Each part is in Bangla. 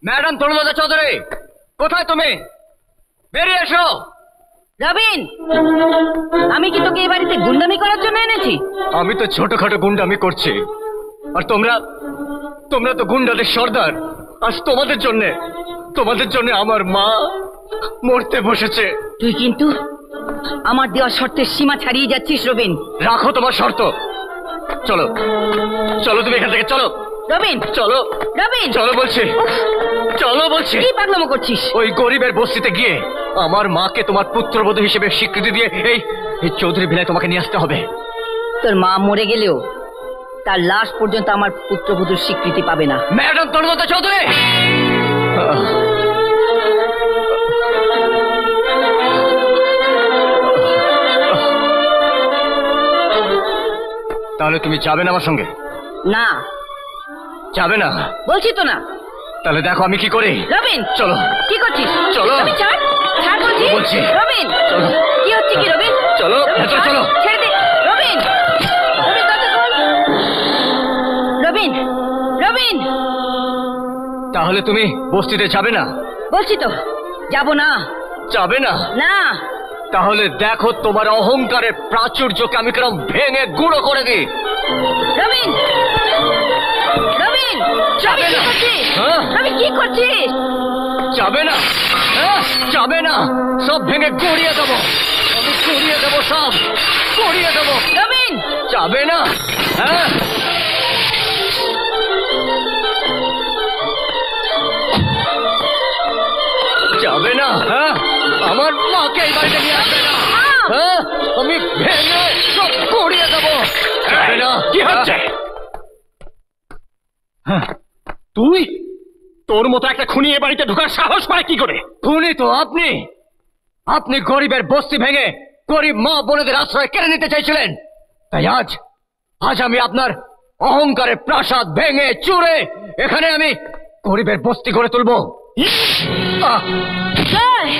ম্যাডাম তরুণলতা চৌধুরী, কোথায় তুমি? বেরিয়ে এসো। রবিন, আমি কি তোকে এই বাড়িতে গুন্ডামি করার জন্য এনেছি? আমি তো ছোটখাটো গুন্ডামি করছি, আর তোমরা তোমরা তো গুন্ডাদের সর্দার। আজ তোমাদের জন্য আমার মা মরতে বসেছে। তুই কিন্তু আমার দেওয়া শর্তের সীমা ছাড়িয়ে যাচ্ছিস রবিন। রাখো তোমার শর্ত। চলো চলো, তুমি এখান থেকে চলো। রবিন চলো, রবিন চলো বলছি, চলো বলছি। কি পাগলামো করছিস? ওই গরিবের বস্তিতে গিয়ে আমার মাকে তোমার পুত্রবধূ হিসেবে স্বীকৃতি দিয়ে এই চৌধুরী ভিলায় তোমাকে নিয়ে আসতে হবে। তোর মা মরে গেলেও তার লাশ পর্যন্ত আমার পুত্রবধূর স্বীকৃতি পাবে না। ম্যাডাম তরুণলতা চৌধুরী, তাহলে তুমি যাবে না আমার সঙ্গে? না, যাবে না বলছি তো না। তাহলে দেখো আমি কি করি। রবিন, চলো। কি করছিস? চলো। রবিন, ছাড়, ছাড় বলছি। রবিন, চলো। কি হচ্ছে কি রবিন? চলো, ভেতরে চলো। ছেড়ে দে রবিন। রবিন, দরজা খোল। রবিন, রবিন। তাহলে তুমি বস্তিতে যাবে না? বলছি তো যাব না। যাবে না? না। তাহলে দেখো তোমার অহংকারের প্রাচুর্যকে আমি কেরম ভেঙে গুঁড়ো করে দিই। রবিন, রবিন, যাবে না? হ্যাঁ? রবিন কি করছিস? যাবে না? হ্যাঁ, যাবে না? সব ভেঙে গড়িয়ে দেবো, আমি গড়িয়ে দেবো, সব গড়িয়ে দেবো। রবিন, যাবে না? হ্যাঁ, যাবে না? হ্যাঁ, আমার মাকে এই বাড়িতে নিয়ে আসবে না। হ্যাঁ, আমি ভেঙে সব গড়িয়ে দেবো। যাবে না? কি হচ্ছে? তুই তোর মতো একটা খুনি এ বাড়িতে ঢোকার সাহস পায় কি করে? খুনি তো আপনি। আপনি গরিবের বস্তি ভেঙে গরিব মা বোনেদের আশ্রয় কেড়ে নিতে চাইছিলেন। তাই আজ আমি আপনার অহংকারের প্রাসাদ ভেঙে চুরে এখানে আমি গরিবের বস্তি গড়ে তুলবো। জয়,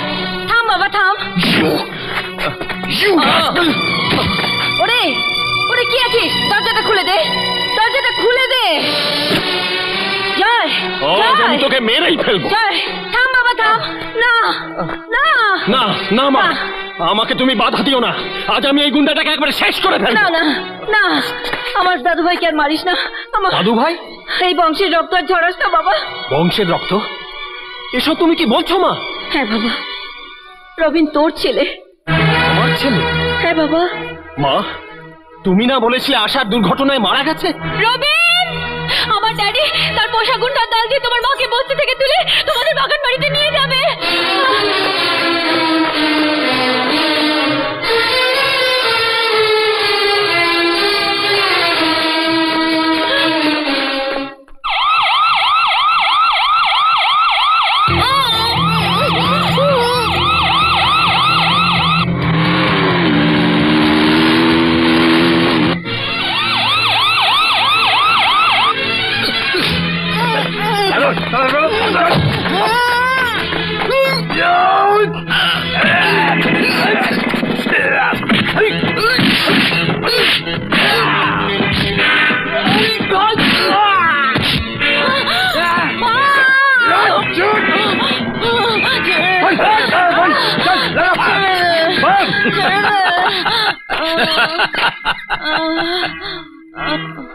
থাম বাবা, থাম। ওরে, ওরে কি আছিস? দরজাটা খুলে দে, দরজাটা খুলে দে। জয়, আমি তোকে মেরেই ফেলবো। জয়, থাম বাবা, থাম। না, না, না না মা, আমাকে তুমি বাধা দিও না। আজ আমি এই গুন্ডাটাকে একবারে শেষ করে ফেলবো। না, না, না, আমার দাদু ভাইকে আর মারিস না। আমার দাদু ভাই? এই বংশের রক্ত আর ঝরাস না বাবা। বংশের রক্ত? এসব তুমি কি বলছো মা? হ্যাঁ বাবা, রবিন তোর ছেলে। আমার ছেলে? হ্যাঁ বাবা। মা, তুমি না বলেছিলে আশার দুর্ঘটনায় মারা গেছে? রবিন, আমার ড্যাডি তার পোষা গুন্ডার দল দিয়ে তোমার মাকে বস্তি থেকে তুলে তোমাদের বাগান বাড়িতে নিয়ে যাবে।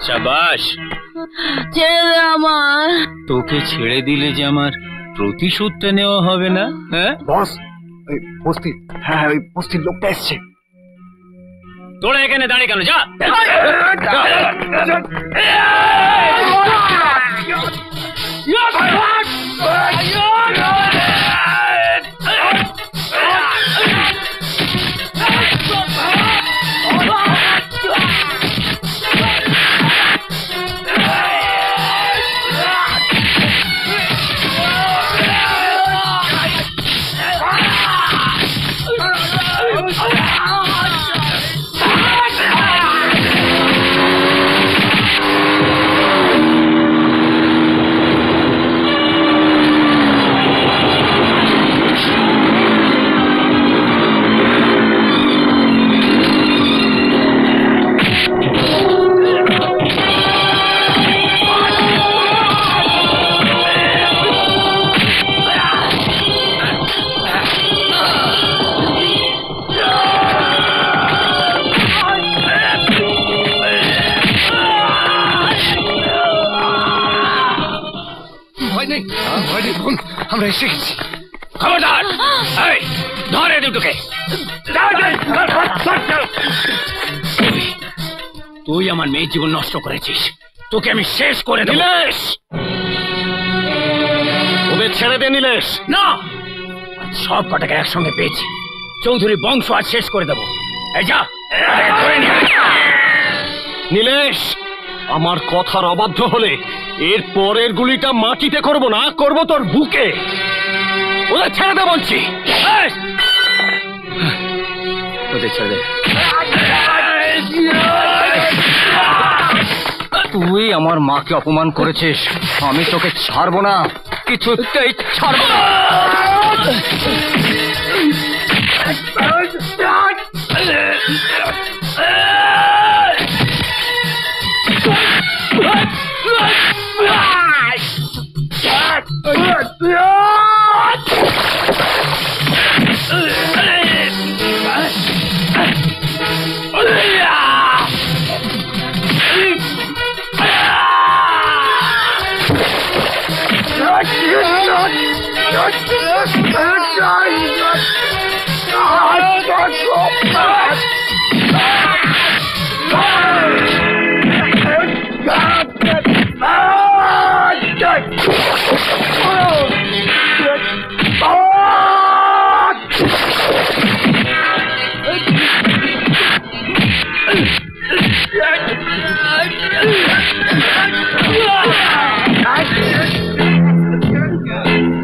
শাবাশ, ছেড়ে আমার। তোকে ছেড়ে দিলে যে আমার প্রতিশোধটা নেওয়া হবে না? হ্যাঁ বস, ওই বস্তির, হ্যাঁ ওই বস্তির লোকটা এসছে। তোরা এখানে দাঁড়িয়ে কেন? যা। ভয় নেই বোন, আমরা এসে গেছি। খবরদার, এই ধরে দুটোকে। তুই আমার মেয়ের জীবন নষ্ট করেছিস, তোকে আমি শেষ করে দেব। নীলেশ, ওদের ছেড়ে দে নীলেশ। না, সব কটাকে একসঙ্গে পেয়েছি, চৌধুরী বংশ আজ শেষ করে দেবো। এই যা, তাদেরকে ধরে নিয়ে আয়। নীলেশ, আমার কথার অবাধ্য হলে এর পরের গুলিটা মাটিতে করব না, করব তোর বুকে। ওদের ছেড়ে দে বলছি। এই! ওদের ছেড়ে দে। তুই আমার মাকে অপমান করেছিস, আমি তোকে ছাড়বো না, কিছুতেই ছাড়বো না।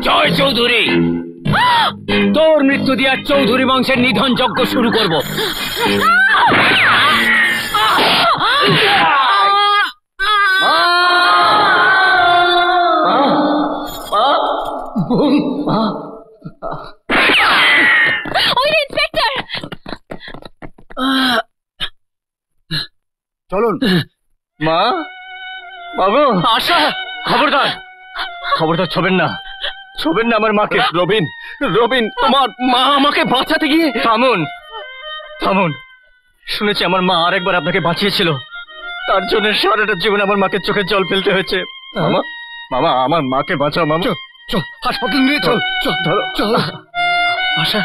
জয় চৌধুরী, তোর মৃত্যু দিয়া চৌধুরী বংশের নিধন যজ্ঞ শুরু করব। ওই রে ইন্সপেক্টর! চলুন মা, বাবু, আশা, খবরদার, খবরদার ছবেন না, ছবেন না আমার মাকে। রবিন, রবিন, তোমার মা আমাকে বাঁচাতে গিয়ে। থামুন, থামুন। শুনেছি আমার মা আরেকবার আপনাকে বাঁচিয়েছিল, তার জন্য সারাটা জীবন আমার মাকে চোখে জল ফেলতে হয়েছে। মামা, মামা, আমার মাকে বাঁচাও মামা। চল, হাসপাতাল নিয়ে চল, চল, ধরো, চল। আশা,